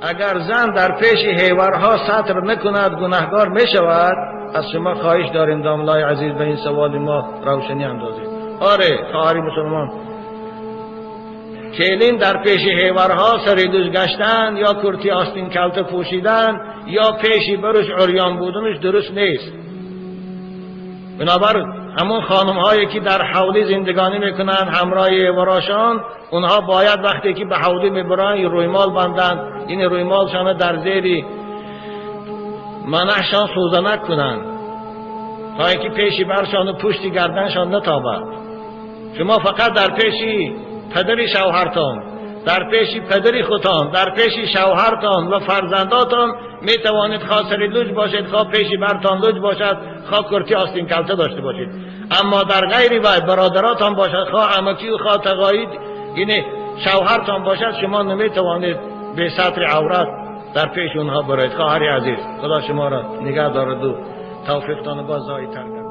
اگر زن در پیش حیورها سطر نکند گناهگار می شود؟ از شما خواهش داریم داملای عزیز به این سوال ما روشنی اندازید. آره خواهری مسلمان، کلین در پیش حیورها سریدوش گشتن یا کرتی آستین کلته پوشیدن یا پیشی برش عریان بودنش درست نیست. بنابر همون خانم هایی که در حولی زندگانی میکنن همراه حیوراشان، اونها باید وقتی که به حولی میبرن رویمال بندن، این رویمالشان در زیر منحشان سوزنک کنن تا اینکه پیشی برشان و پشتی گردنشان نتابد. شما فقط در پیشی پدری شوهرتان، در پیشی پدری خودتان، در پیشی شوهرتان و فرزنداتان می توانید خواه سری لوج باشید، خواه پیشی برتان لوج باشد، خواه کرتی آستین کلته داشته باشید. اما در غیری وای برادراتان باشد، خواه عمکی و خواه تقاید، یعنی شوهرتان باشد، شما نمی توانید به سطر عورت در پیش اونها برید. خواهر عزیز، خدا شما را نگه دارد و توفیقتان باز زایی تر.